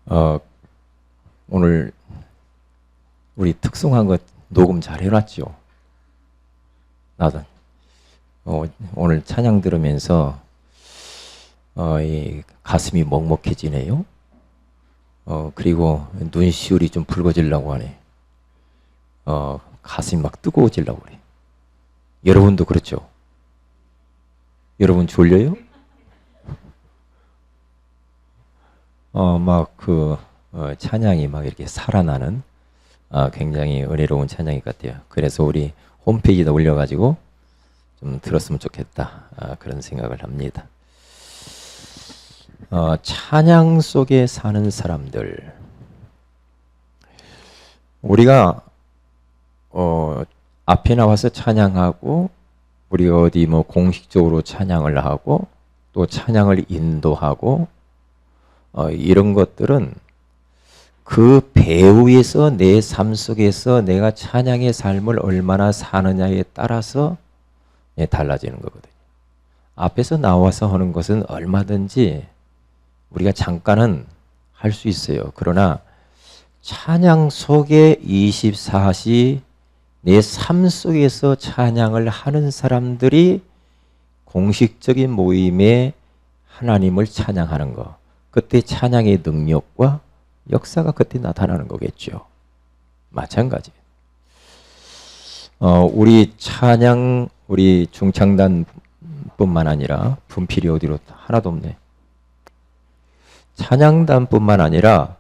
어, 오늘 우리 특송한 거 녹음 잘 해놨죠? 나도 오늘 찬양 들으면서 이 가슴이 먹먹해지네요. 그리고 눈시울이 좀 붉어지려고 하네. 가슴이 막 뜨거워지려고 그래. 여러분도 그렇죠? 여러분 졸려요? 찬양이 막 이렇게 살아나는 굉장히 은혜로운 찬양인 것 같아요. 그래서 우리 홈페이지에다 올려가지고 좀 들었으면 좋겠다. 그런 생각을 합니다. 찬양 속에 사는 사람들. 우리가 앞에 나와서 찬양하고 우리가 어디 뭐 공식적으로 찬양을 하고 또 찬양을 인도하고 이런 것들은 그 배후에서 내 삶 속에서 내가 찬양의 삶을 얼마나 사느냐에 따라서 달라지는 거거든요. 앞에서 나와서 하는 것은 얼마든지 우리가 잠깐은 할 수 있어요. 그러나 찬양 속에 24시 내 삶 속에서 찬양을 하는 사람들이 공식적인 모임에 하나님을 찬양하는 것, 그때 찬양의 능력과 역사가 그때 나타나는 거겠죠. 마찬가지. 우리 찬양, 우리 중창단뿐만 아니라 분필이 어디로 하나도 없네. 찬양단뿐만 아니라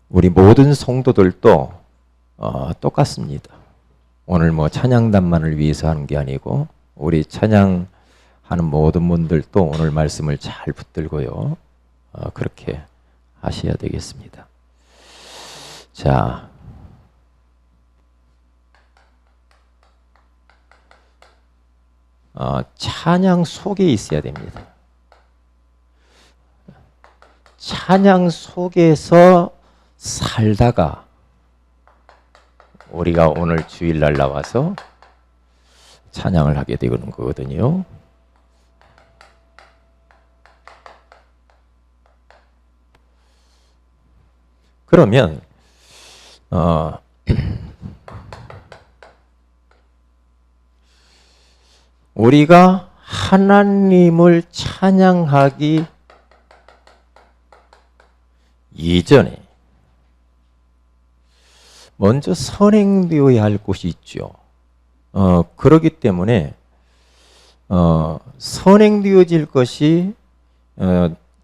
우리 모든 성도들도 똑같습니다. 오늘 뭐 찬양단만을 위해서 하는 게 아니고 우리 찬양 하는 모든 분들도 오늘 말씀을 잘 붙들고요. 그렇게 하셔야 되겠습니다. 자, 찬양 속에 있어야 됩니다. 찬양 속에서 살다가 우리가 오늘 주일날 나와서 찬양을 하게 되는 거거든요. 그러면 우리가 하나님을 찬양하기 이전에 먼저 선행되어야 할 것이 있죠. 그렇기 때문에 선행되어질 것이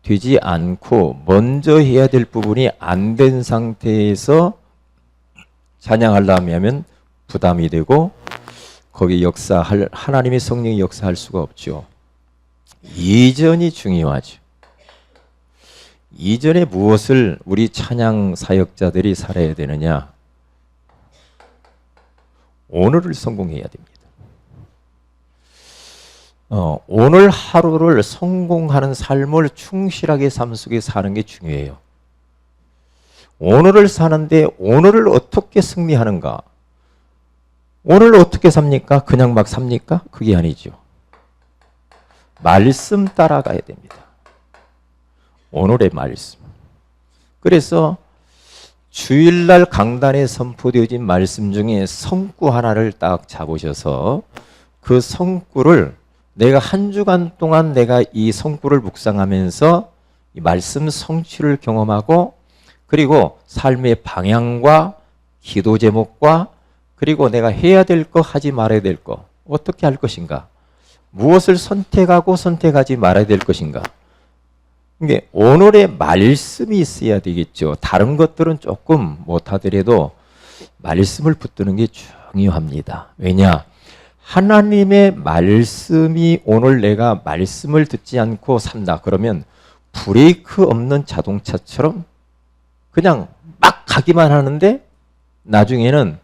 되지 않고 먼저 해야 될 부분이 안 된 상태에서 찬양하려면 부담이 되고 거기 역사할 하나님의 성령이 역사할 수가 없죠. 이전이 중요하죠. 이전에 무엇을 우리 찬양 사역자들이 살아야 되느냐? 오늘을 성공해야 됩니다. 오늘 하루를 성공하는 삶을 충실하게 삶 속에 사는 게 중요해요. 오늘을 사는데 오늘을 어떻게 승리하는가? 오늘 어떻게 삽니까? 그냥 막 삽니까? 그게 아니죠. 말씀 따라가야 됩니다. 오늘의 말씀. 그래서 주일날 강단에 선포되어진 말씀 중에 성구 하나를 딱 잡으셔서 그 성구를 내가 한 주간 동안 내가 이 성구를 묵상하면서 이 말씀 성취를 경험하고 그리고 삶의 방향과 기도 제목과 그리고 내가 해야 될 거 하지 말아야 될 거 어떻게 할 것인가, 무엇을 선택하고 선택하지 말아야 될 것인가, 이게 오늘의 말씀이 있어야 되겠죠. 다른 것들은 조금 못하더라도 말씀을 붙드는 게 중요합니다. 왜냐? 하나님의 말씀이 오늘 내가 말씀을 듣지 않고 산다. 그러면 브레이크 없는 자동차처럼 그냥 막 가기만 하는데 나중에는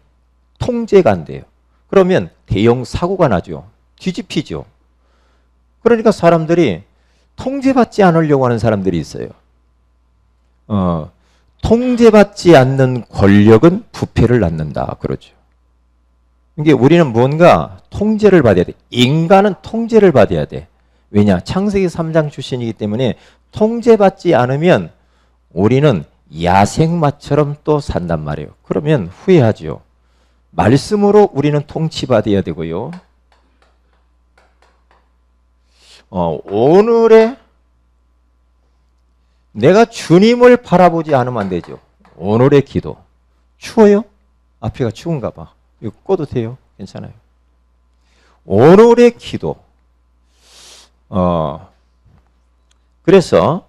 통제가 안 돼요. 그러면 대형 사고가 나죠. 뒤집히죠. 그러니까 사람들이 통제받지 않으려고 하는 사람들이 있어요. 통제받지 않는 권력은 부패를 낳는다. 그러죠. 이게 우리는 뭔가 통제를 받아야 돼. 인간은 통제를 받아야 돼. 왜냐? 창세기 3장 출신이기 때문에 통제받지 않으면 우리는 야생마처럼 또 산단 말이에요. 그러면 후회하죠. 말씀으로 우리는 통치받아야 되고요. 오늘의 내가 주님을 바라보지 않으면 안 되죠. 오늘의 기도. 추워요? 앞에가 추운가 봐. 이거 꺼도 돼요? 괜찮아요. 오늘의 기도. 그래서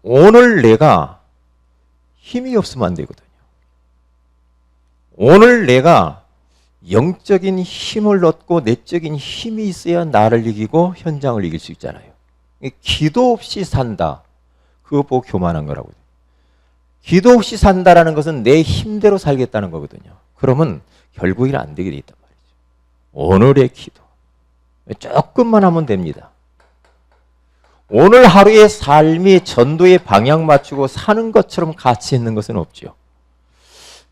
오늘 내가 힘이 없으면 안 되거든요. 오늘 내가 영적인 힘을 얻고 내적인 힘이 있어야 나를 이기고 현장을 이길 수 있잖아요. 기도 없이 산다. 그거 보고 교만한 거라고요. 기도 없이 산다라는 것은 내 힘대로 살겠다는 거거든요. 그러면 결국에는 안 되게 돼 있단 말이죠. 오늘의 기도. 조금만 하면 됩니다. 오늘 하루의 삶이 전도에 방향 맞추고 사는 것처럼 가치 있는 것은 없죠.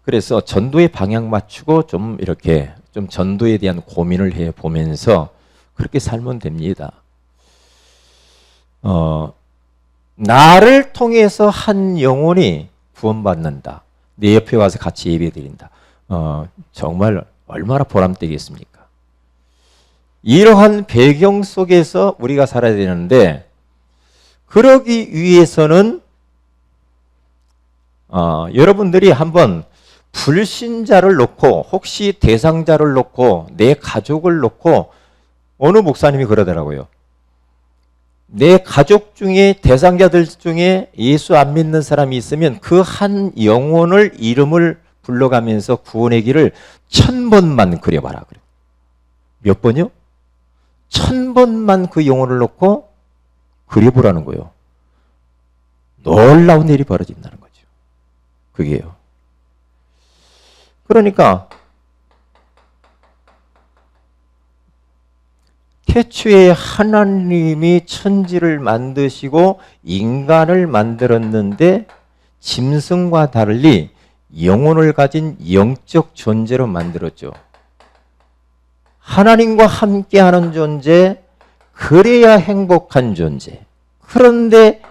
그래서 전도에 방향 맞추고 좀 이렇게 좀 전도에 대한 고민을 해 보면서 그렇게 살면 됩니다. 나를 통해서 한 영혼이 구원받는다. 내 옆에 와서 같이 예배 드린다. 정말 얼마나 보람되겠습니까? 이러한 배경 속에서 우리가 살아야 되는데 그러기 위해서는 여러분들이 한번 불신자를 놓고 혹시 대상자를 놓고 내 가족을 놓고 어느 목사님이 그러더라고요. 내 가족 중에 대상자들 중에 예수 안 믿는 사람이 있으면 그 한 영혼을 이름을 불러가면서 구원의 길을 1000번만 그려봐라. 그래. 몇 번이요? 1000번만 그 영혼을 놓고 그려보라는 거예요. 놀라운 일이 벌어진다는 거죠. 그게요. 그러니까 태초에 하나님이 천지를 만드시고 인간을 만들었는데 짐승과 달리 영혼을 가진 영적 존재로 만들었죠. 하나님과 함께하는 존재, 그래야 행복한 존재. 그런데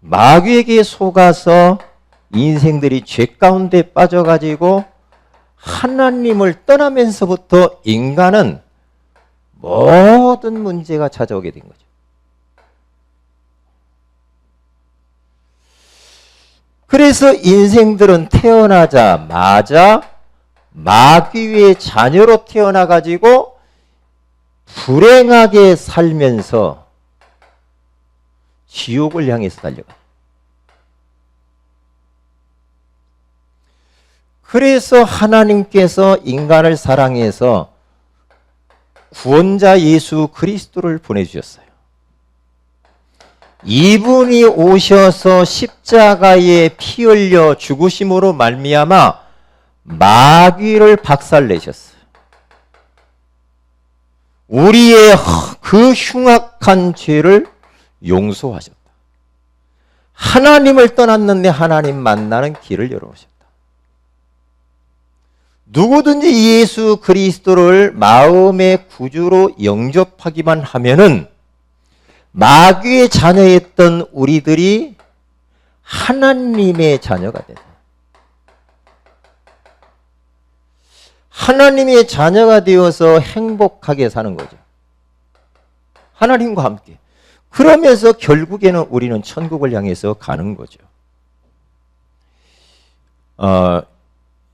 마귀에게 속아서 인생들이 죄 가운데 빠져가지고 하나님을 떠나면서부터 인간은 모든 문제가 찾아오게 된 거죠. 그래서 인생들은 태어나자마자 마귀의 자녀로 태어나가지고 불행하게 살면서 지옥을 향해서 달려가요. 그래서 하나님께서 인간을 사랑해서 구원자 예수 그리스도를 보내주셨어요. 이분이 오셔서 십자가에 피 흘려 죽으심으로 말미암아 마귀를 박살내셨어요. 우리의 그 흉악한 죄를 용서하셨다. 하나님을 떠났는데 하나님 만나는 길을 열어오셨다. 누구든지 예수 그리스도를 마음의 구주로 영접하기만 하면은 마귀의 자녀였던 우리들이 하나님의 자녀가 된다. 하나님의 자녀가 되어서 행복하게 사는 거죠. 하나님과 함께. 그러면서 결국에는 우리는 천국을 향해서 가는 거죠.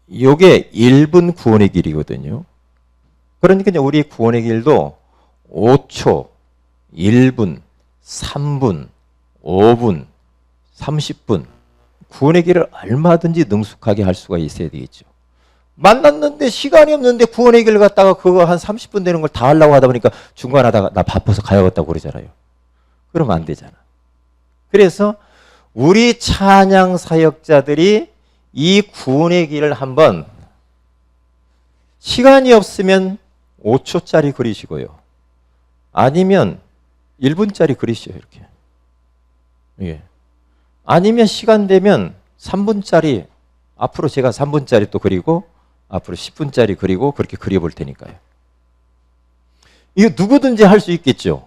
이게 1분 구원의 길이거든요. 그러니까 우리 구원의 길도 5초, 1분, 3분, 5분, 30분 구원의 길을 얼마든지 능숙하게 할 수가 있어야 되겠죠. 만났는데 시간이 없는데 구원의 길을 갖다가 그거 한 30분 되는 걸 다 하려고 하다 보니까 중간하다가 나 바빠서 가야겠다고 그러잖아요. 그러면 안 되잖아. 그래서 우리 찬양 사역자들이 이 구원의 길을 한번 시간이 없으면 5초짜리 그리시고요. 아니면 1분짜리 그리시죠. 이렇게. 예. 아니면 시간 되면 3분짜리 앞으로 제가 3분짜리 또 그리고 앞으로 10분짜리 그리고 그렇게 그려볼 테니까요. 이거 누구든지 할 수 있겠죠.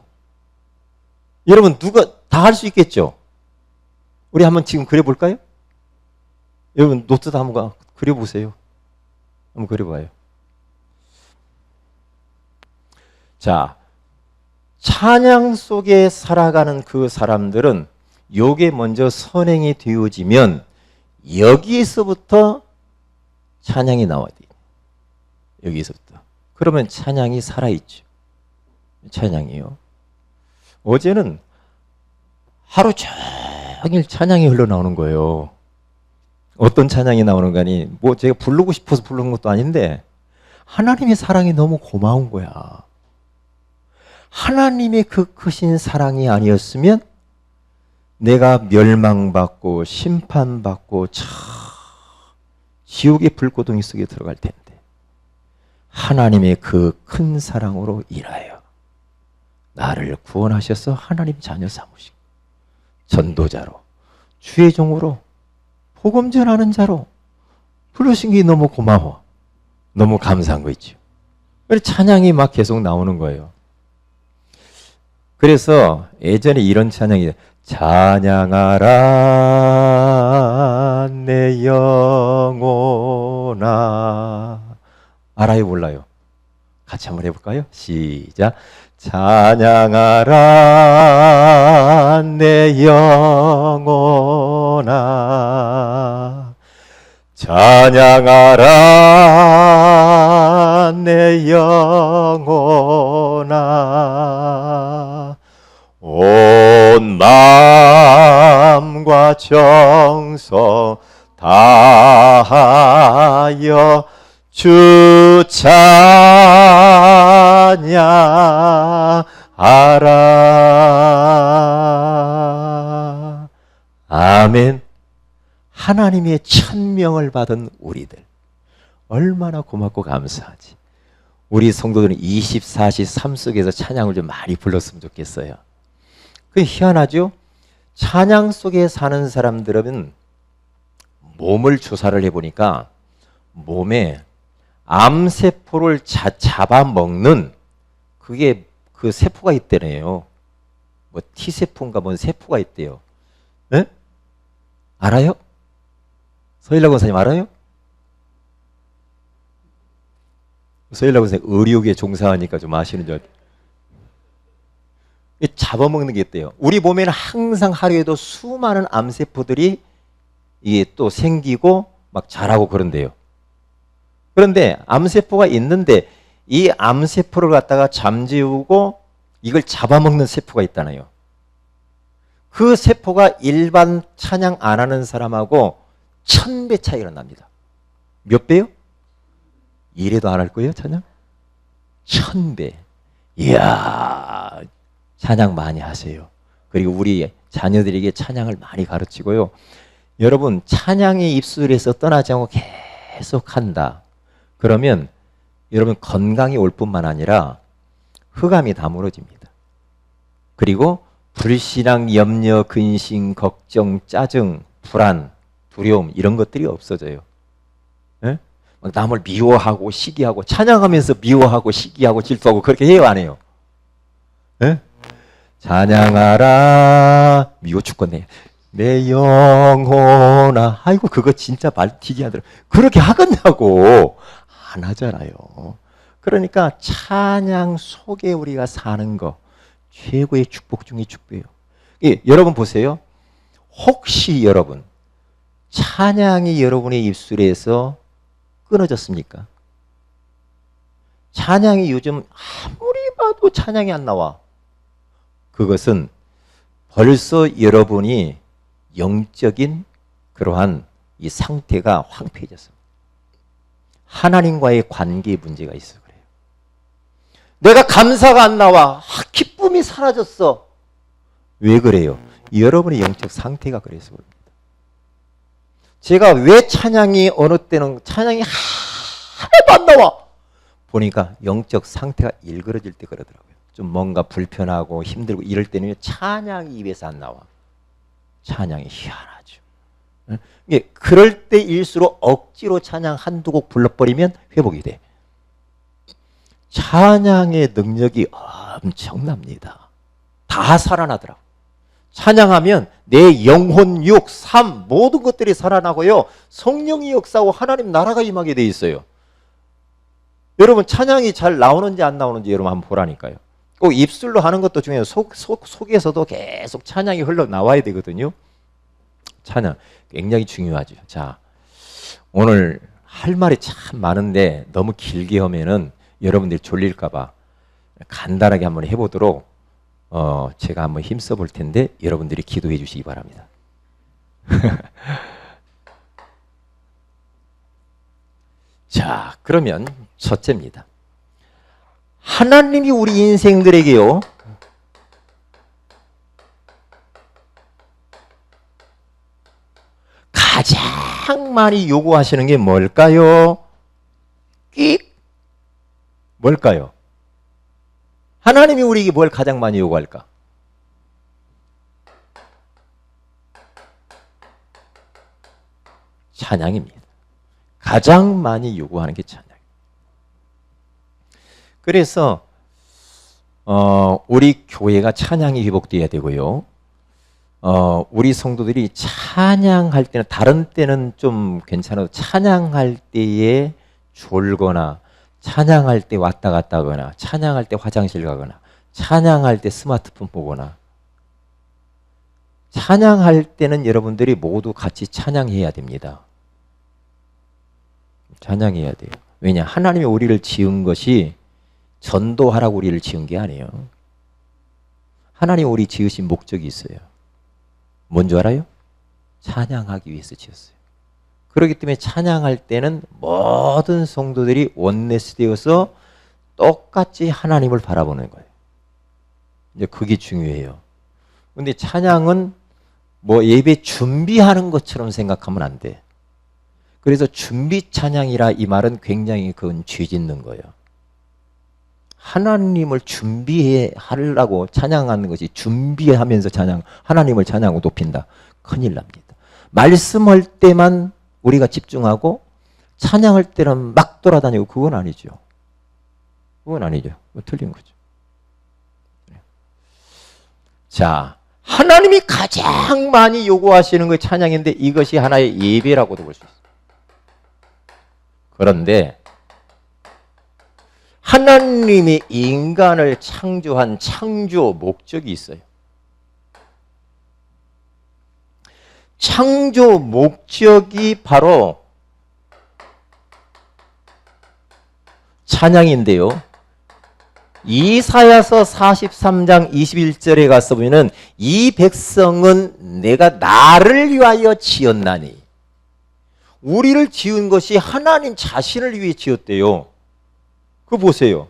여러분 누가 다 할 수 있겠죠. 우리 한번 지금 그려볼까요? 여러분 노트도 한번 그려보세요. 한번 그려봐요. 자, 찬양 속에 살아가는 그 사람들은 요게 먼저 선행이 되어지면 여기에서부터 찬양이 나와야 돼요. 여기서부터. 그러면 찬양이 살아있죠. 찬양이요. 어제는 하루 종일 찬양이 흘러나오는 거예요. 어떤 찬양이 나오는 거니? 뭐 제가 부르고 싶어서 부르는 것도 아닌데 하나님의 사랑이 너무 고마운 거야. 하나님의 그 크신 사랑이 아니었으면 내가 멸망받고 심판받고 지옥의 불고동이 속에 들어갈 텐데 하나님의 그 큰 사랑으로 인하여 나를 구원하셔서 하나님 자녀 삼으시고 전도자로 주의 종으로 복음 전하는 자로 부르신 게 너무 고마워. 너무 감사한 거 있죠. 그래서 찬양이 막 계속 나오는 거예요. 그래서 예전에 이런 찬양이 찬양하라 내 영혼아. 알아요 몰라요? 같이 한번 해볼까요? 시작. 찬양하라 내 영혼아. 찬양하라 내 영혼아. 온 마음과 정성 다하여 주 찬양하라. 아멘. 하나님의 천명을 받은 우리들 얼마나 고맙고 감사하지. 우리 성도들은 24시 삶 속에서 찬양을 좀 많이 불렀으면 좋겠어요. 그게 희한하죠? 찬양 속에 사는 사람들은 몸을 조사를 해보니까 몸에 암세포를 잡아먹는 그게 그 세포가 있대네요. 뭐 T세포인가 뭔 세포가 있대요. 네? 알아요? 서일락 원사님 알아요? 서일락 원사님 의료계에 종사하니까 좀 아시는 줄 알아요. 잡아먹는 게 있대요. 우리 몸에는 항상 하루에도 수많은 암세포들이 이게 또 생기고 막 자라고 그런데요. 그런데 암세포가 있는데 이 암세포를 갖다가 잠재우고 이걸 잡아먹는 세포가 있다나요. 그 세포가 일반 찬양 안 하는 사람하고 1000배 차이가 납니다. 몇 배요? 이래도 안 할 거예요, 찬양? 1000배. 이야, 찬양 많이 하세요. 그리고 우리 자녀들에게 찬양을 많이 가르치고요. 여러분, 찬양의 입술에서 떠나지 않고 계속 한다. 그러면 여러분 건강이 올 뿐만 아니라 흑암이 다 무너집니다. 그리고 불신앙, 염려, 근심, 걱정, 짜증, 불안, 두려움 이런 것들이 없어져요. 예? 막 남을 미워하고 시기하고 찬양하면서 미워하고 시기하고 질투하고 그렇게 해요, 안 해요? 예? 찬양하라. 미워 죽겠네. 내 영혼아. 아이고 그거 진짜 말티기 하더라. 그렇게 하겠냐고. 안 하잖아요. 그러니까 찬양 속에 우리가 사는 거 최고의 축복 중의 축복이에요. 예, 여러분 보세요. 혹시 여러분 찬양이 여러분의 입술에서 끊어졌습니까? 찬양이 요즘 아무리 봐도 찬양이 안 나와. 그것은 벌써 여러분이 영적인 그러한 이 상태가 황폐해졌습니다. 하나님과의 관계에 문제가 있어 그래요. 내가 감사가 안 나와. 기쁨이 사라졌어. 왜 그래요? 여러분의 영적 상태가 그래서 그럽니다. 제가 왜 찬양이 어느 때는 찬양이 하나도 안 나와. 보니까 영적 상태가 일그러질 때 그러더라고요. 좀 뭔가 불편하고 힘들고 이럴 때는 찬양이 입에서 안 나와. 찬양이 희한하죠. 예, 그럴 때일수록 억지로 찬양 한두 곡 불러버리면 회복이 돼. 찬양의 능력이 엄청납니다. 다 살아나더라고요. 찬양하면 내 영혼, 육, 삶 모든 것들이 살아나고요. 성령이 역사하고 하나님 나라가 임하게 돼 있어요. 여러분 찬양이 잘 나오는지 안 나오는지 여러분 한번 보라니까요. 꼭 입술로 하는 것도 중요해요. 속에서도 계속 찬양이 흘러나와야 되거든요. 찬양 굉장히 중요하죠. 자, 오늘 할 말이 참 많은데 너무 길게 하면은 여러분들이 졸릴까 봐 간단하게 한번 해보도록 제가 한번 힘써 볼 텐데 여러분들이 기도해 주시기 바랍니다. 자, 그러면 첫째입니다. 하나님이 우리 인생들에게요, 가장 많이 요구하시는 게 뭘까요? 뭘까요? 하나님이 우리에게 뭘 가장 많이 요구할까? 찬양입니다. 가장 많이 요구하는 게 찬양. 그래서 우리 교회가 찬양이 회복돼야 되고요. 우리 성도들이 찬양할 때는, 다른 때는 좀 괜찮아도 찬양할 때에 졸거나, 찬양할 때 왔다 갔다 하거나, 찬양할 때 화장실 가거나, 찬양할 때 스마트폰 보거나, 찬양할 때는 여러분들이 모두 같이 찬양해야 됩니다. 찬양해야 돼요. 왜냐? 하나님이 우리를 지은 것이 전도하라고 우리를 지은 게 아니에요. 하나님이 우리 지으신 목적이 있어요. 뭔지 알아요? 찬양하기 위해서 지었어요. 그렇기 때문에 찬양할 때는 모든 성도들이 원내스 되어서 똑같이 하나님을 바라보는 거예요. 이제 그게 중요해요. 근데 찬양은 뭐 예배 준비하는 것처럼 생각하면 안 돼. 그래서 준비 찬양이라 이 말은 굉장히 그건 죄 짓는 거예요. 하나님을 준비하려고 찬양하는 것이, 준비하면서 하나님을 찬양하고 높인다. 큰일 납니다. 말씀할 때만 우리가 집중하고 찬양할 때는 막 돌아다니고, 그건 아니죠. 그건 아니죠. 틀린 거죠. 자, 하나님이 가장 많이 요구하시는 게 찬양인데 이것이 하나의 예배라고도 볼 수 있어요. 그런데 하나님이 인간을 창조한 창조 목적이 있어요. 창조 목적이 바로 찬양인데요. 이사야서 43장 21절에 가서 보면은 이 백성은 내가 나를 위하여 지었나니, 우리를 지은 것이 하나님 자신을 위해 지었대요. 그거 보세요.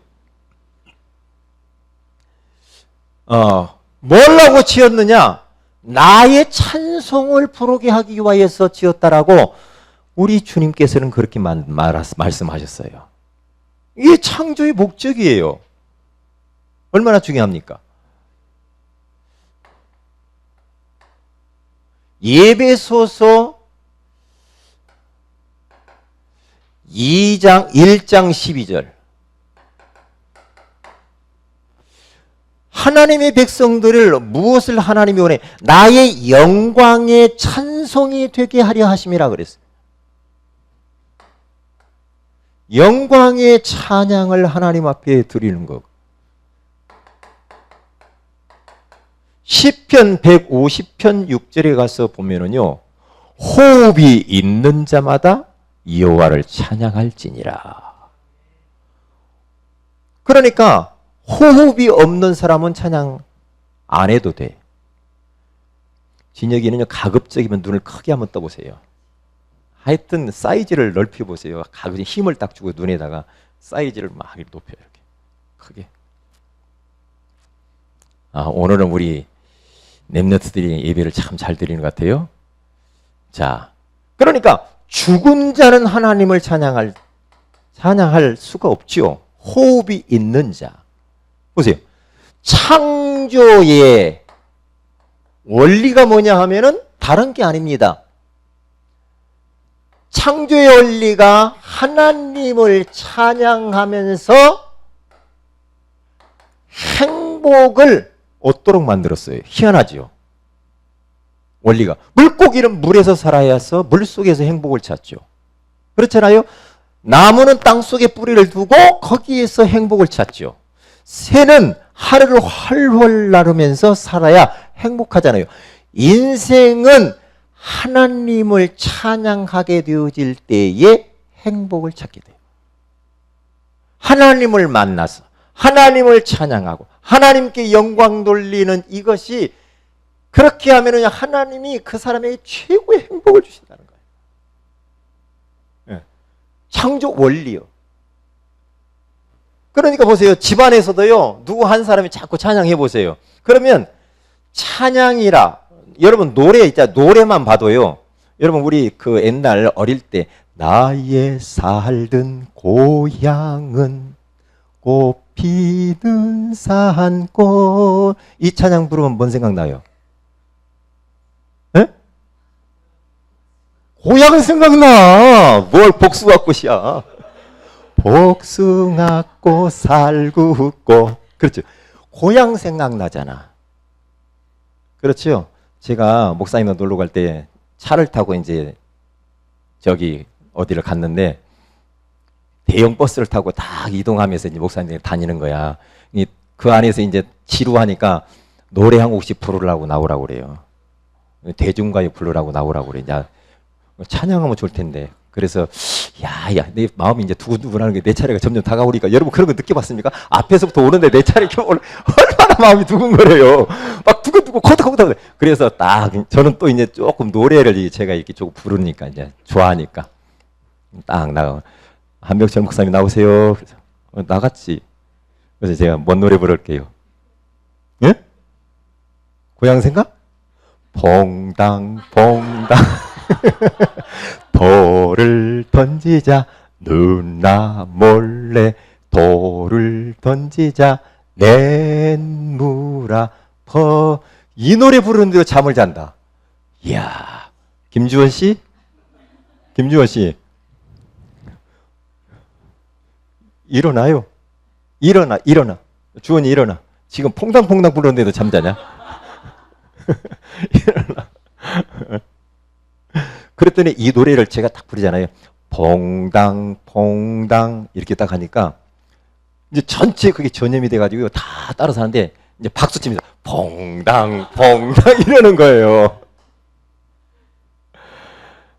뭐라고 지었느냐? 나의 찬송을 부르게 하기 위하여서 지었다라고 우리 주님께서는 그렇게 말씀하셨어요. 이게 창조의 목적이에요. 얼마나 중요합니까? 예배소서 1장 12절. 하나님의 백성들을 무엇을 하나님이 원해? 나의 영광의 찬송이 되게 하려 하심이라 그랬어요. 영광의 찬양을 하나님 앞에 드리는 것. 시편 150편 6절에 가서 보면은요, 호흡이 있는 자마다 여호와를 찬양할지니라. 그러니까 호흡이 없는 사람은 찬양 안 해도 돼. 진혁이는요, 가급적이면 눈을 크게 한번 떠보세요. 하여튼 사이즈를 넓혀보세요. 가급적 힘을 딱 주고 눈에다가 사이즈를 막 높여요. 이렇게 크게. 오늘은 우리 렘넌트들이 예배를 참 잘 드리는 것 같아요. 자, 그러니까 죽은 자는 하나님을 찬양할 수가 없지요. 호흡이 있는 자. 보세요. 창조의 원리가 뭐냐 하면은 다른 게 아닙니다. 창조의 원리가 하나님을 찬양하면서 행복을 얻도록 만들었어요. 희한하죠. 원리가. 물고기는 물에서 살아야 해서 물속에서 행복을 찾죠. 그렇잖아요. 나무는 땅속에 뿌리를 두고 거기에서 행복을 찾죠. 새는 하루를 훨훨 나르면서 살아야 행복하잖아요. 인생은 하나님을 찬양하게 되어질 때에 행복을 찾게 돼요. 하나님을 만나서 하나님을 찬양하고 하나님께 영광 돌리는 이것이, 그렇게 하면 하나님이 그 사람에게 최고의 행복을 주신다는 거예요. 창조 원리요. 그러니까 보세요. 집안에서도요, 누구 한 사람이 자꾸 찬양해 보세요. 그러면 찬양이라, 여러분 노래 있잖아요. 노래만 봐도요, 여러분 우리 그 옛날 어릴 때 나의 살던 고향은 꽃피는 산꽃, 이 찬양 부르면 뭔 생각나요? 에? 고향 생각나. 뭘 복숭아꽃이야. 복숭아꽃 살구꽃. 그렇죠. 고향 생각나잖아. 그렇죠. 제가 목사님과 놀러 갈 때 차를 타고 이제 저기 어디를 갔는데 대형 버스를 타고 딱 이동하면서 이제 목사님이 다니는 거야. 그 안에서 이제 지루하니까 노래 한 곡씩 부르라고 나오라고 그래요. 대중가요 부르라고 나오라고 그래. 야, 찬양하면 좋을 텐데. 그래서 내 마음이 이제 두근두근하는 게 내 차례가 점점 다가오니까, 여러분 그런 거 느껴봤습니까? 앞에서부터 오는데 내 차례 얼마나 마음이 두근거려요. 막 두근두근 코닥코닥. 그래서 딱 저는 또 이제 조금 노래를 제가 이렇게 조금 부르니까 이제 좋아하니까 딱 나가. 한명철 목사님 나오세요. 그래서 나갔지. 그래서 제가 뭔 노래 부를게요? 예? 고향 생각? 퐁당퐁당 돌을 던지자 누나 몰래 돌을 던지자 냇물아 퍼. 이 노래 부르는데도 잠을 잔다. 이야, 김주원 씨? 김주원 씨 일어나요. 일어나. 주원이 일어나. 지금 퐁당퐁당 부르는데도 잠자냐? 일어나. 그랬더니 이 노래를 제가 딱 부르잖아요. 퐁당퐁당 이렇게 딱 하니까 이제 전체 그게 전염이 돼가지고 다 따라서 하는데 이제 박수 치면서 퐁당퐁당 이러는 거예요.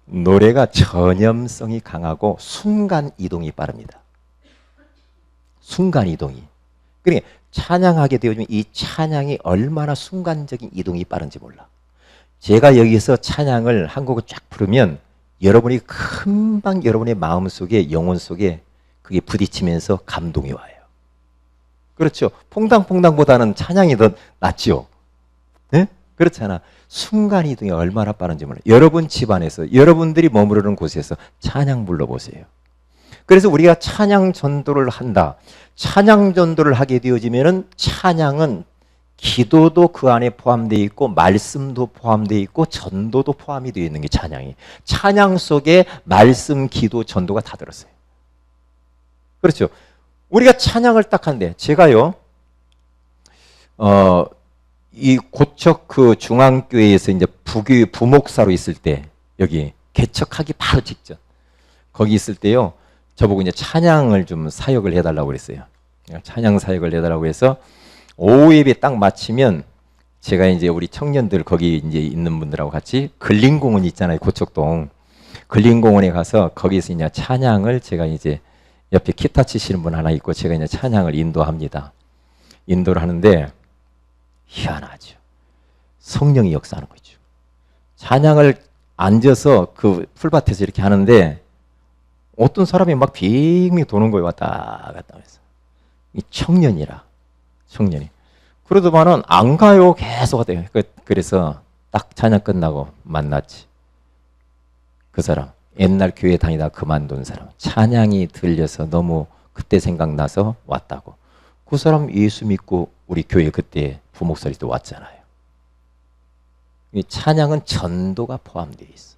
노래가 전염성이 강하고 순간 이동이 빠릅니다. 순간 이동이. 그러니까 찬양하게 되어지면 이 찬양이 얼마나 순간적인 이동이 빠른지 몰라. 제가 여기서 찬양을 한 곡을 쫙 부르면 여러분이 금방 여러분의 마음 속에, 영혼 속에 그게 부딪히면서 감동이 와요. 그렇죠. 퐁당퐁당보다는 찬양이 더 낫죠. 네? 그렇잖아. 순간 이동이 얼마나 빠른지 몰라요. 여러분 집안에서, 여러분들이 머무르는 곳에서 찬양 불러보세요. 그래서 우리가 찬양 전도를 한다. 찬양 전도를 하게 되어지면은 찬양은 기도도 그 안에 포함되어 있고 말씀도 포함되어 있고 전도도 포함이 되어 있는 게 찬양이. 찬양 속에 말씀, 기도, 전도가 다 들었어요. 그렇죠. 우리가 찬양을 딱 하는데, 제가요, 이 고척 그 중앙교회에서 이제 부목사로 있을 때, 여기 개척하기 바로 직전, 거기 있을 때요, 저보고 이제 찬양을 좀 사역을 해달라고 그랬어요. 찬양 사역을 해달라고 해서 오후 예배 딱 마치면 제가 이제 우리 청년들 거기 이제 있는 분들하고 같이 근린공원 있잖아요. 고척동. 근린공원에 가서 거기서 이제 찬양을, 제가 이제 옆에 기타 치시는 분 하나 있고 제가 이제 찬양을 인도합니다. 인도를 하는데 희한하죠. 성령이 역사하는 거죠. 찬양을 앉아서 그 풀밭에서 이렇게 하는데 어떤 사람이 막 빙빙 도는 거예요. 왔다 갔다 해서. 이 청년이라. 청년이. 그러더만은 안 가요. 계속 하대요. 그래서 딱 찬양 끝나고 만났지. 그 사람. 옛날 교회 다니다 그만둔 사람. 찬양이 들려서 너무 그때 생각나서 왔다고. 그 사람 예수 믿고 우리 교회 그때 부목사리도 왔잖아요. 이 찬양은 전도가 포함되어 있어.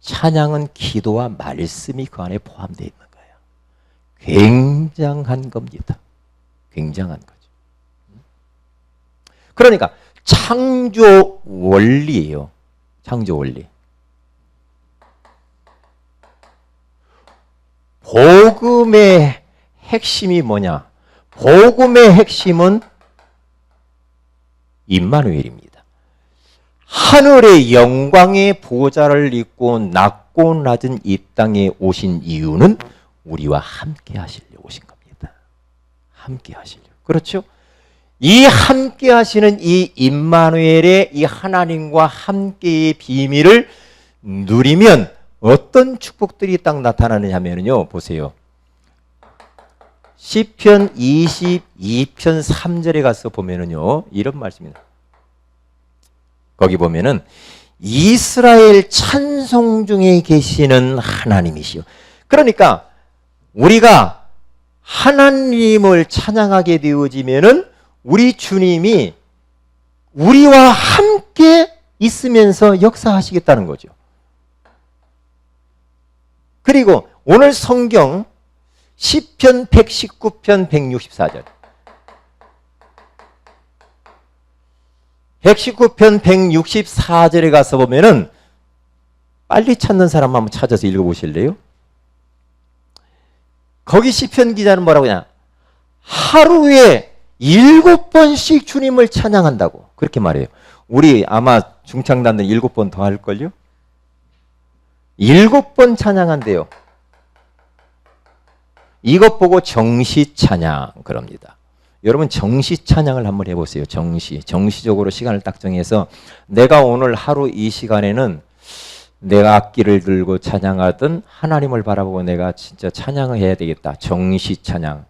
찬양은 기도와 말씀이 그 안에 포함되어 있는 거예요. 굉장한 겁니다. 굉장한 거죠. 그러니까 창조 원리예요. 창조 원리. 복음의 핵심이 뭐냐? 복음의 핵심은 임마누엘입니다. 하늘의 영광의 보좌를 입고 낮고 낮은 이 땅에 오신 이유는 우리와 함께 하시려고 오신 겁니다. 함께 하시려고. 그렇죠? 이 함께 하시는 이 임마누엘의 이 하나님과 함께의 비밀을 누리면 어떤 축복들이 딱 나타나느냐 하면요. 보세요. 시편 22편 3절에 가서 보면은요. 이런 말씀입니다. 거기 보면은 이스라엘 찬송 중에 계시는 하나님이시요. 그러니까 우리가 하나님을 찬양하게 되어지면은 우리 주님이 우리와 함께 있으면서 역사하시겠다는 거죠. 그리고 오늘 성경 시편 119편 164절 119편 164절에 가서 보면은 빨리 찾는 사람 한번 찾아서 읽어보실래요? 거기 시편 기자는 뭐라고 하냐? 하루에 7번씩 주님을 찬양한다고 그렇게 말해요. 우리 아마 중창단들 7번 더 할걸요? 7번 찬양한대요. 이것 보고 정시 찬양 그럽니다. 여러분 정시 찬양을 한번 해보세요. 정시적으로 시간을 딱 정해서 내가 오늘 하루 이 시간에는 내가 악기를 들고 찬양하든 하나님을 바라보고 내가 진짜 찬양을 해야 되겠다. 정시 찬양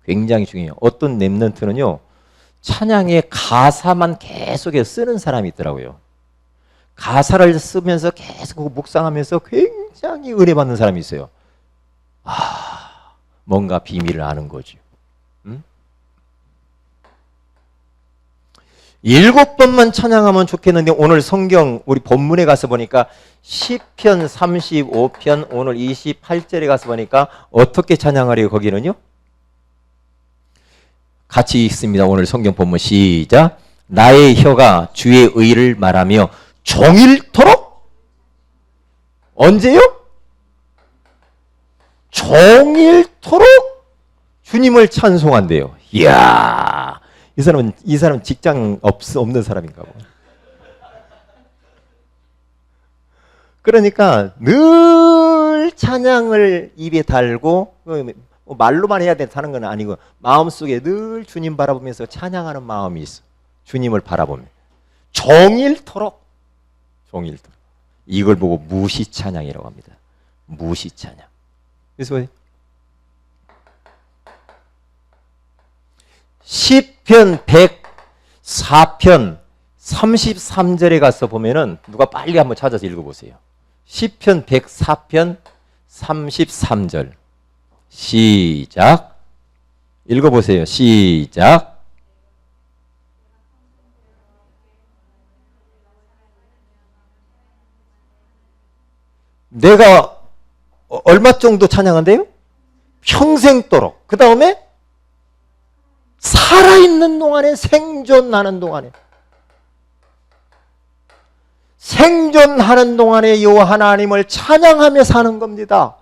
굉장히 중요해요. 어떤 랩런트는요 찬양의 가사만 계속해서 쓰는 사람이 있더라고요. 가사를 쓰면서 계속 묵상하면서 굉장히 은혜 받는 사람이 있어요. 뭔가 비밀을 아는 거죠. 7번만 찬양하면 좋겠는데 오늘 성경 우리 본문에 가서 보니까 시편 35편 오늘 28절에 가서 보니까 어떻게 찬양하래요? 거기는요? 같이 읽습니다. 오늘 성경 본문 시작. 나의 혀가 주의 의를 말하며 종일토록? 언제요? 종일토록 주님을 찬송한대요. 이야, 이 사람은 직장 없는 사람인가 봐. 그러니까 늘 찬양을 입에 달고 말로만 해야 된다는 건 아니고 마음속에 늘 주님 바라보면서 찬양하는 마음이 있어. 주님을 바라보면 종일토록 이걸 보고 무시찬양이라고 합니다. 무시찬양. 그래서 시편 104편 33절에 가서 보면은 누가 빨리 한번 찾아서 읽어보세요. 시편 104편 33절 시작. 읽어보세요. 시작. 내가 얼마 정도 찬양한대요? 평생도록. 그 다음에 살아있는 동안에, 생존하는 동안에, 생존하는 동안에 요 하나님을 찬양하며 사는 겁니다.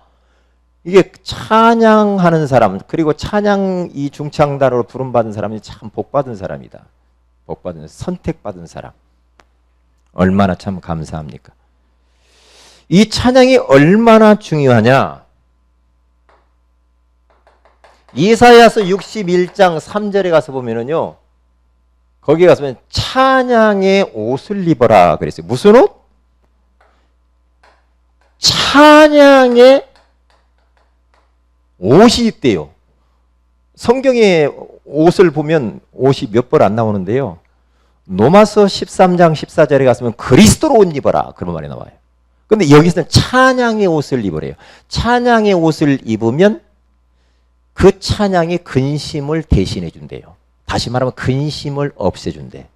이게 찬양하는 사람, 그리고 찬양 이 중창단으로 부름받은 사람이 참 복받은 사람이다. 복받은, 선택받은 사람. 얼마나 참 감사합니까? 이 찬양이 얼마나 중요하냐? 이사야서 61장 3절에 가서 보면은요, 거기에 가서 보면 찬양의 옷을 입어라 그랬어요. 무슨 옷? 찬양의 옷이 있대요. 성경에 옷을 보면 옷이 몇 벌 안 나오는데요. 로마서 13장 14절에 가서면 그리스도로 옷 입어라 그런 말이 나와요. 근데 여기서는 찬양의 옷을 입으래요. 찬양의 옷을 입으면 그 찬양이 근심을 대신해 준대요. 다시 말하면 근심을 없애준대.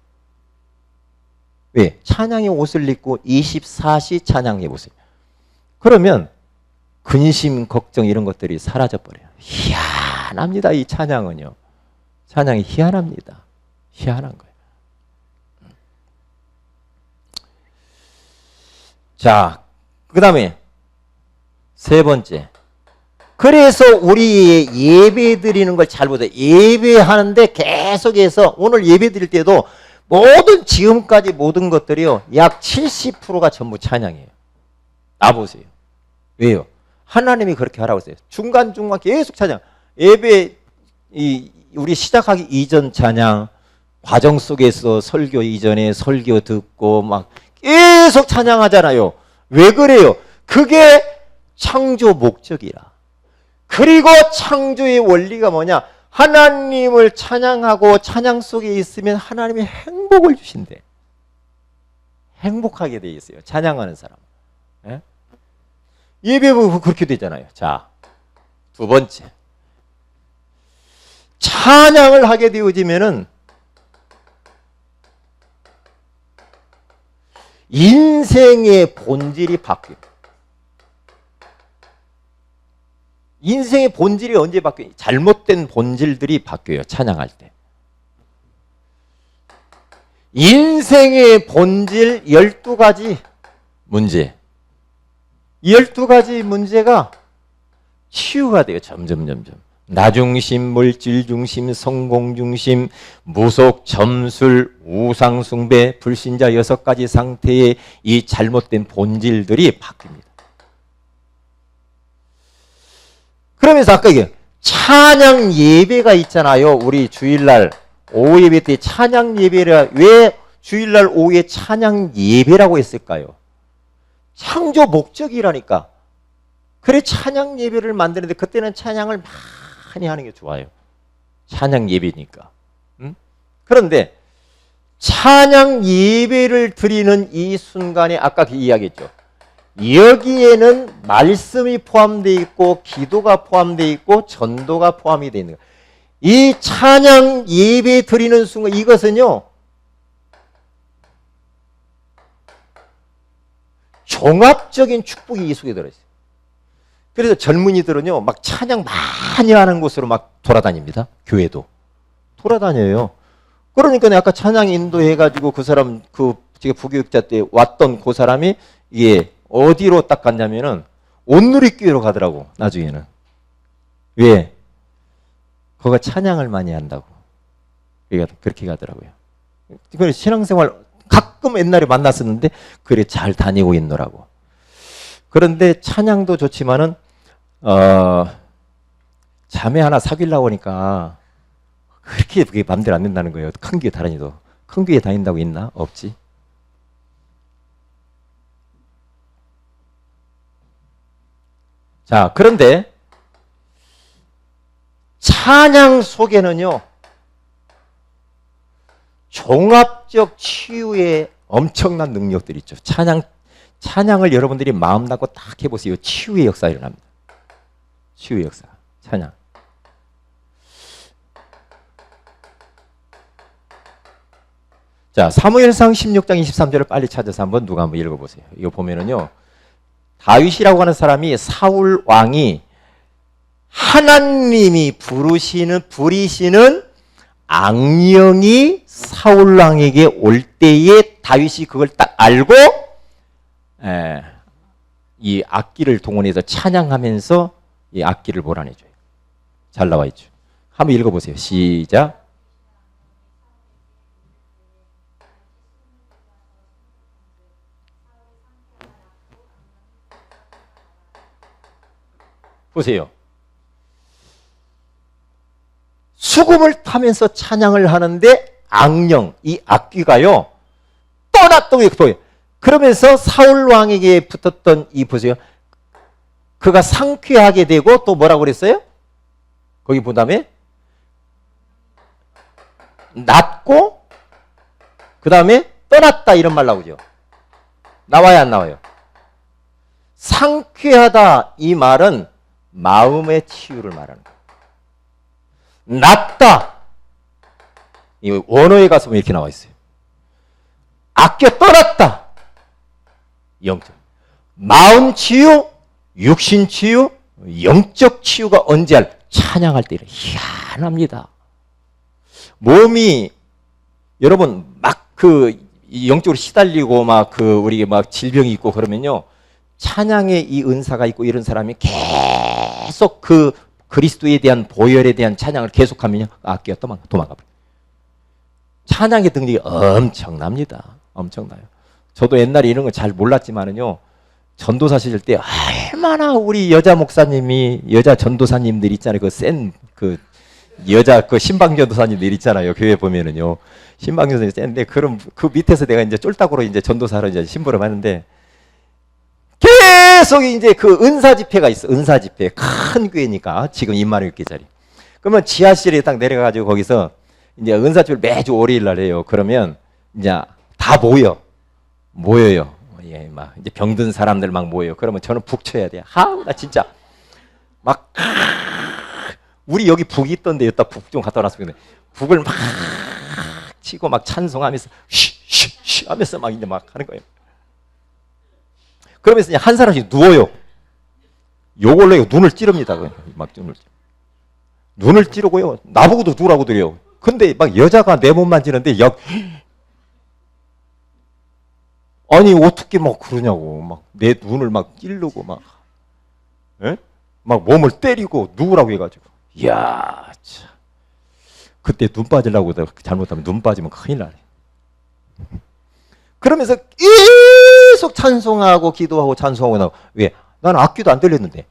왜? 찬양의 옷을 입고 24시 찬양해 보세요. 그러면 근심, 걱정 이런 것들이 사라져 버려요. 희한합니다. 이 찬양은요. 찬양이 희한합니다. 희한한 거예요. 자, 그 다음에 세 번째. 그래서 우리 예배 드리는 걸 잘 보세요. 예배하는데 계속해서 오늘 예배 드릴 때도 모든 지금까지 모든 것들이요. 약 70%가 전부 찬양이에요. 나보세요. 왜요? 하나님이 그렇게 하라고 했어요. 중간중간 계속 찬양. 예배 우리 시작하기 이전 찬양, 과정 속에서 설교 이전에 설교 듣고 막 계속 찬양하잖아요. 왜 그래요? 그게 창조 목적이라. 그리고 창조의 원리가 뭐냐? 하나님을 찬양하고 찬양 속에 있으면 하나님이 행복을 주신대. 행복하게 돼 있어요. 찬양하는 사람. 예? 예배도 그렇게 되잖아요. 자, 두 번째. 찬양을 하게 되어지면은 인생의 본질이 바뀌어요. 인생의 본질이 언제 바뀌어요? 잘못된 본질들이 바뀌어요. 찬양할 때. 인생의 본질 12가지 문제. 12가지 문제가 치유가 돼요. 점점. 나중심, 물질중심, 성공중심, 무속, 점술, 우상숭배, 불신자 6가지 상태의 이 잘못된 본질들이 바뀝니다. 그러면서 아까 이게 찬양 예배가 있잖아요. 우리 주일날 오후 예배 때 찬양 예배라. 왜 주일날 오후에 찬양 예배라고 했을까요? 창조 목적이라니까. 그래 찬양 예배를 만드는데 그때는 찬양을 많이 하는 게 좋아요. 찬양 예배니까. 응? 그런데 찬양 예배를 드리는 이 순간에 아까 이야기했죠. 여기에는 말씀이 포함되어 있고 기도가 포함되어 있고 전도가 포함이 되어 있는 거예요. 이 찬양 예배 드리는 순간 이것은요. 종합적인 축복이 이 속에 들어있어요. 그래서 젊은이들은요. 막 찬양 많이 하는 곳으로 막 돌아다닙니다. 교회도. 돌아다녀요. 그러니까 아까 찬양 인도해가지고 그 사람 제가 부교육자 때 왔던 그 사람이 이게 어디로 딱 갔냐면은 온누리교회로 가더라고. 나중에는. 왜? 거기가 찬양을 많이 한다고. 그렇게 가더라고요. 그래 신앙생활 가끔 옛날에 만났었는데 그래 잘 다니고 있노라고. 그런데 찬양도 좋지만은 자매 하나 사귀려고 하니까 그렇게 그게 맘대로 안 된다는 거예요. 큰 교회 다니도. 큰 교회 다닌다고 있나? 없지. 자, 그런데 찬양 속에는요. 종합적 치유의 엄청난 능력들이 있죠. 찬양을 여러분들이 마음 닫고 딱 해보세요. 치유의 역사가 일어납니다. 치유의 역사. 찬양. 자, 사무엘상 16장 23절을 빨리 찾아서 누가 한번 읽어보세요. 이거 보면은요. 다윗이라고 하는 사람이 사울 왕이 하나님이 부리시는 악령이 사울 왕에게 올 때에 다윗이 그걸 딱 알고 이 악기를 동원해서 찬양하면서 이 악기를 몰아내줘요. 잘 나와 있죠. 한번 읽어보세요. 시작. 보세요. 수금을 타면서 찬양을 하는데 악령, 이 악귀가요. 떠났던 게 보여요. 그러면서 사울 왕에게 붙었던 이 보세요. 그가 상쾌하게 되고 또 뭐라고 그랬어요? 거기 본 다음에 낫고 그 다음에 떠났다 이런 말 나오죠. 나와요 안 나와요? 상쾌하다 이 말은 마음의 치유를 말하는 거예요. 낫다 이 원어에 가서 이렇게 나와 있어요. 아껴 떠났다 영적. 마음 치유, 육신 치유, 영적 치유가 언제 할? 찬양할 때는 희한합니다. 몸이 여러분 막 이 영적으로 시달리고 막 우리 막 질병이 있고 그러면요. 찬양에 이 은사가 있고 이런 사람이 계속 그 그리스도에 대한 보혈에 대한 찬양을 계속하면요. 악기가 도망가 버려요. 찬양의 능력이 엄청납니다. 엄청나요. 저도 옛날에 이런 거 잘 몰랐지만은요. 전도사 시절 때 얼마나 우리 여자 목사님이 여자 전도사님들 있잖아요. 그 여자 신방 전도사님들 있잖아요. 교회 보면은요. 신방 전도사님 센데 그럼 그 밑에서 내가 이제 쫄딱으로 이제 전도사로 이제 심부름 하는데 계속 이제 그 은사 집회가 있어. 은사 집회. 큰 교회니까 지금 20,000개짜리. 그러면 지하실에 딱 내려가가지고 거기서 이제 은사 집회를 매주 월요일 날 해요. 그러면 이제 다 모여요. 예, 막 이제 병든 사람들 막 모여요. 그러면 저는 북 쳐야 돼요. 나 진짜 막 우리 여기 북이 있던데 여기다 북 좀 갖다 놨으면 북을 막 치고 막 찬송하면서 쉬 하면서 막 이제 막 하는 거예요. 그러면서 이제 한 사람씩 누워요. 요걸로 눈을 찌릅니다. 막 눈을 찌르고요. 나보고도 누우라고 드려요. 근데 막 여자가 내 몸 만지는데 아니 어떻게 막 그러냐고 막 내 눈을 막 찌르고 막 몸을 때리고 누우라고 해가지고 이야 참 그때 눈 빠지려고 잘못하면 눈 빠지면 큰일 나네. 그러면서 계속 찬송하고 기도하고 찬송하고 나고 왜? 나는 악기도 안 들렸는데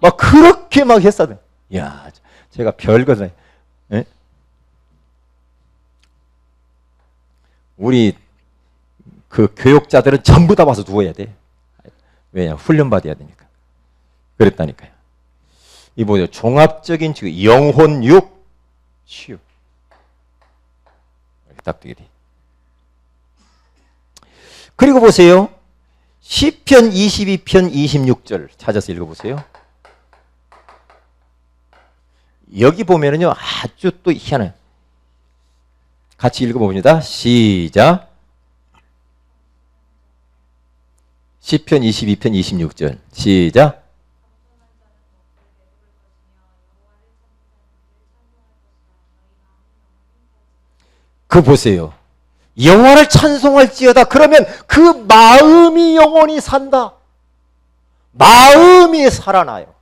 막 그렇게 막 했어야 돼. 이야 제가 별거네. 우리 그 교육자들은 전부 다 와서 누워야 돼. 왜냐? 훈련받아야 되니까. 그랬다니까요. 이 뭐죠? 종합적인 지금 영혼, 육, 치유. 이렇게 딱 되게 돼. 그리고 보세요. 시편 22편 26절 찾아서 읽어보세요. 여기 보면은요, 아주 또 희한해요. 같이 읽어봅니다. 시작. 시편 22편 26절 시작. 그 보세요. 여호와를 찬송할지어다. 그러면 그 마음이 영원히 산다. 마음이 살아나요.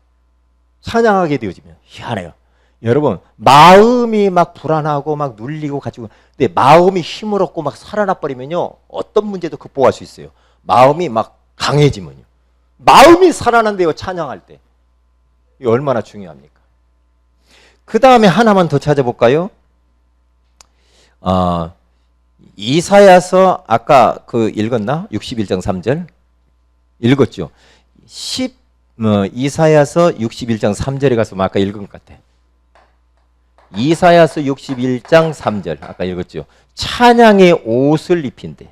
찬양하게 되어지면 희한해요. 여러분 마음이 막 불안하고 막 눌리고 가지고 근데 마음이 힘을 얻고 막 살아나 버리면요 어떤 문제도 극복할 수 있어요. 마음이 막 강해지면요. 마음이 살아난대요. 찬양할 때. 이게 얼마나 중요합니까? 그 다음에 하나만 더 찾아볼까요? 이사야서 아까 읽었나? 61장 3절 읽었죠. 이사야서 61장 3절에 가서 아까 읽은 것 같아. 이사야서 61장 3절 아까 읽었죠. 찬양의 옷을 입힌대.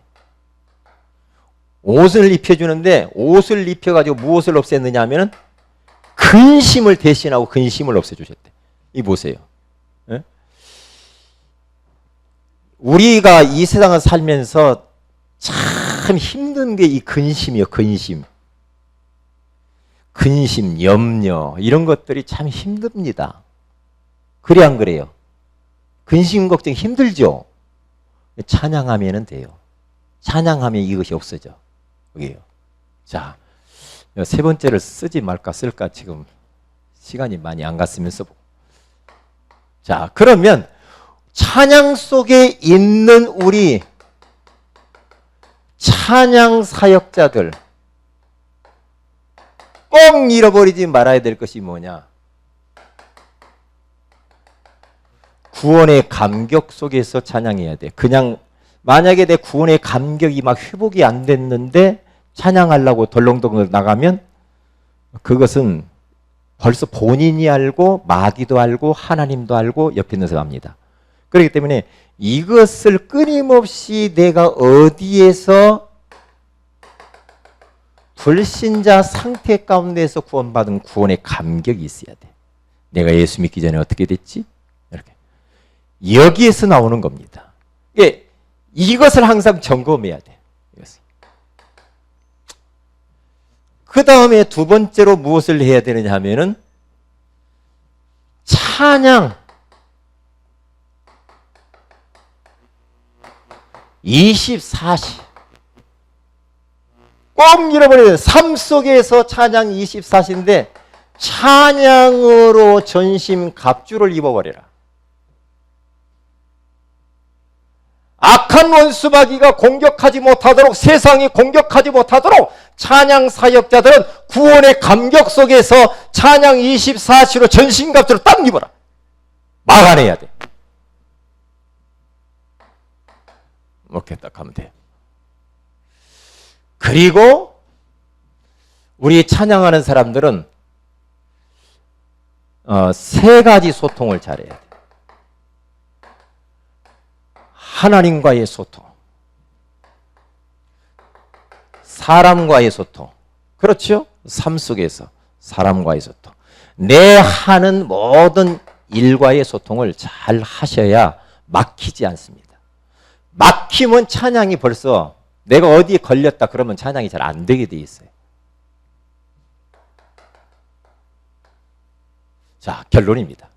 옷을 입혀주는데 옷을 입혀가지고 무엇을 없앴느냐 하면 근심을 대신하고 근심을 없애주셨대. 이 보세요. 에? 우리가 이 세상을 살면서 참 힘든 게 이 근심이요. 근심, 염려 이런 것들이 참 힘듭니다. 그래 안 그래요? 근심 걱정 힘들죠? 찬양하면 돼요. 찬양하면 이것이 없어져. 여기요. 자, 세 번째를 쓰지 말까 쓸까 지금 시간이 많이 안 갔으면 써보고. 자, 그러면 찬양 속에 있는 우리 찬양 사역자들 꼭 잃어버리지 말아야 될 것이 뭐냐? 구원의 감격 속에서 찬양해야 돼. 그냥 만약에 내 구원의 감격이 막 회복이 안 됐는데 찬양하려고 덜렁덜렁 나가면 그것은 벌써 본인이 알고 마귀도 알고 하나님도 알고 옆에 있는 사람 압니다. 그렇기 때문에 이것을 끊임없이 내가 어디에서 불신자 상태 가운데서 구원받은 구원의 감격이 있어야 돼. 내가 예수 믿기 전에 어떻게 됐지? 이렇게. 여기에서 나오는 겁니다. 예, 이것을 항상 점검해야 돼. 그 다음에 두 번째로 무엇을 해야 되느냐 하면은 찬양. 24시. 꼭 잃어버려요. 삶 속에서 찬양 24시인데 찬양으로 전심 갑주를 입어버려라. 악한 원수마귀가 공격하지 못하도록, 세상이 공격하지 못하도록 찬양 사역자들은 구원의 감격 속에서 찬양 24시로 전신갑주를 딱 입어라. 막아내야 돼. 이렇게 딱 하면 돼요. 그리고 우리 찬양하는 사람들은 세 가지 소통을 잘해야 돼. 하나님과의 소통, 사람과의 소통, 그렇죠? 삶 속에서 사람과의 소통, 내 하는 모든 일과의 소통을 잘 하셔야 막히지 않습니다. 막히면 찬양이 벌써 내가 어디에 걸렸다 그러면 찬양이 잘 안 되게 돼 있어요. 자, 결론입니다.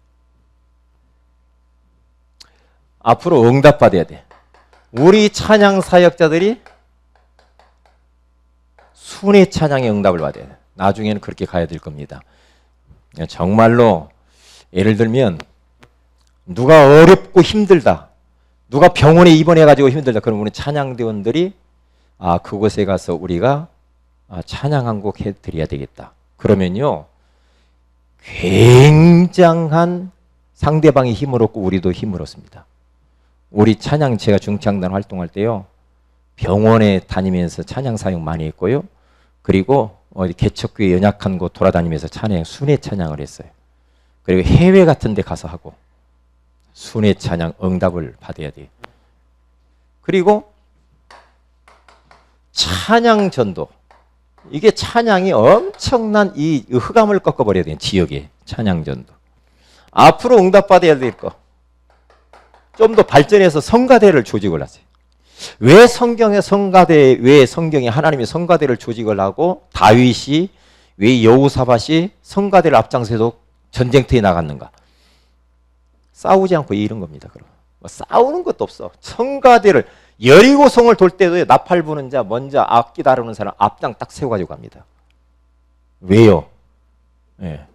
앞으로 응답받아야 돼. 우리 찬양 사역자들이 순회 찬양의 응답을 받아야 돼. 나중에는 그렇게 가야 될 겁니다. 정말로 예를 들면 누가 어렵고 힘들다, 누가 병원에 입원해가지고 힘들다, 그럼 우리 찬양대원들이 그곳에 가서 우리가 찬양 한 곡 해드려야 되겠다. 그러면요 굉장한 상대방이 힘을 얻고 우리도 힘을 얻습니다. 우리 찬양, 제가 중창단 활동할 때요 병원에 다니면서 찬양 사역 많이 했고요, 그리고 어디 개척교회 연약한 곳 돌아다니면서 찬양, 순회 찬양을 했어요. 그리고 해외 같은 데 가서 하고 순회 찬양 응답을 받아야 돼요. 그리고 찬양 전도, 이게 찬양이 엄청난 이 흑암을 꺾어버려야 돼요. 지역에 찬양 전도. 앞으로 응답받아야 될 거, 좀 더 발전해서 성가대를 조직을 하세요. 왜 성경에 성가대, 왜 성경에 하나님이 성가대를 조직을 하고 다윗이, 왜 여호사밧이 성가대를 앞장서서 전쟁터에 나갔는가? 싸우지 않고 이런 겁니다. 그럼 싸우는 것도 없어. 성가대를, 여리고성을 돌 때도 나팔 부는 자, 먼저 악기 다루는 사람 앞장 딱 세워가지고 갑니다. 왜요? 예.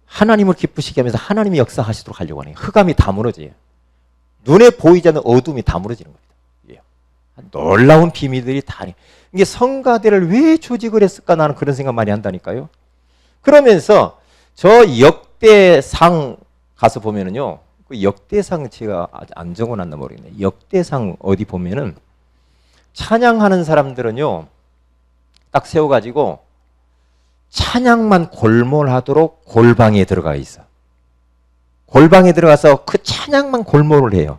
하나님을 기쁘시게 하면서 하나님이 역사하시도록 하려고 하네요. 흑암이 다 무너져요. 눈에 보이지 않는 어둠이 다 무너지는 겁니다. 예. 놀라운 비밀들이 다. 이게 성가대를 왜 조직을 했을까, 나는 그런 생각 많이 한다니까요. 그러면서 저 역대상 가서 보면은요, 그 역대상 제가 안 적어놨나 모르겠네. 역대상 어디 보면은 찬양하는 사람들은요 딱 세워가지고 찬양만 골몰하도록 골방에 들어가 있어. 골방에 들어가서 그 찬양만 골몰을 해요.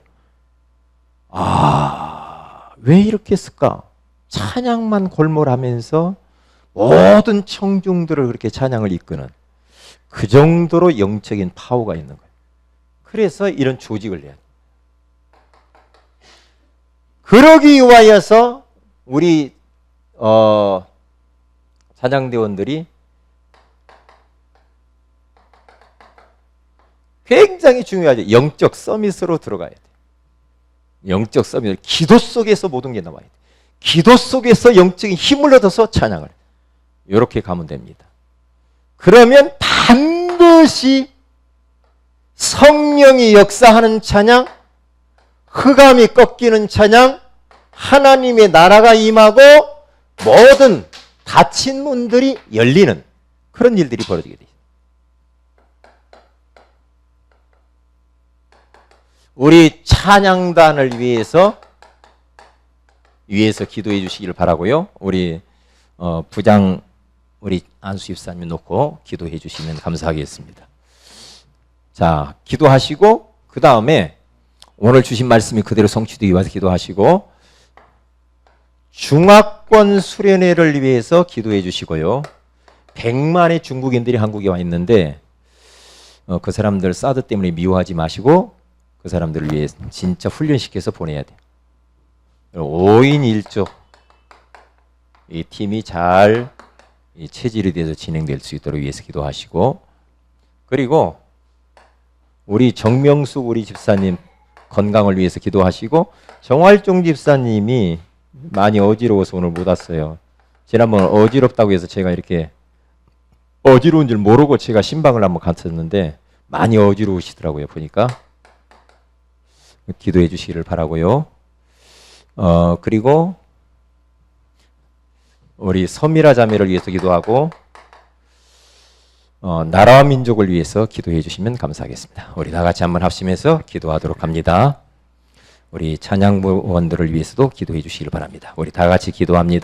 왜 이렇게 했을까? 찬양만 골몰하면서 모든 청중들을 그렇게 찬양을 이끄는, 그 정도로 영적인 파워가 있는 거예요. 그래서 이런 조직을 해야 돼. 그러기 위하여서 우리 찬양대원들이 굉장히 중요하죠. 영적 서밋으로 들어가야 돼. 영적 서밋, 기도 속에서 모든 게 나와야 돼. 기도 속에서 영적인 힘을 얻어서 찬양을, 이렇게 가면 됩니다. 그러면 반드시 성령이 역사하는 찬양, 흑암이 꺾이는 찬양, 하나님의 나라가 임하고 모든 닫힌 문들이 열리는 그런 일들이 벌어지게 돼요. 우리 찬양단을 위해서 기도해 주시기를 바라고요. 우리 부장 우리 안수 집사님 놓고 기도해 주시면 감사하겠습니다. 자, 기도하시고 그 다음에 오늘 주신 말씀이 그대로 성취되기 위해서 기도하시고, 중화권 수련회를 위해서 기도해 주시고요. 100만의 중국인들이 한국에 와 있는데 그 사람들 사드 때문에 미워하지 마시고 그 사람들을 위해 진짜 훈련시켜서 보내야 돼요. 5인 1조 이 팀이 잘 체질이 돼서 진행될 수 있도록 위해서 기도하시고, 그리고 우리 정명숙 우리 집사님 건강을 위해서 기도하시고, 정활종 집사님이 많이 어지러워서 오늘 못 왔어요. 지난번 어지럽다고 해서 제가 이렇게 어지러운 줄 모르고 제가 신방을 한번 갔었는데 많이 어지러우시더라고요. 보니까 기도해 주시기를 바라고요. 그리고 우리 서미라 자매를 위해서 기도하고 나라와 민족을 위해서 기도해 주시면 감사하겠습니다. 우리 다 같이 한번 합심해서 기도하도록 합니다. 우리 찬양부원들을 위해서도 기도해 주시길 바랍니다. 우리 다 같이 기도합니다.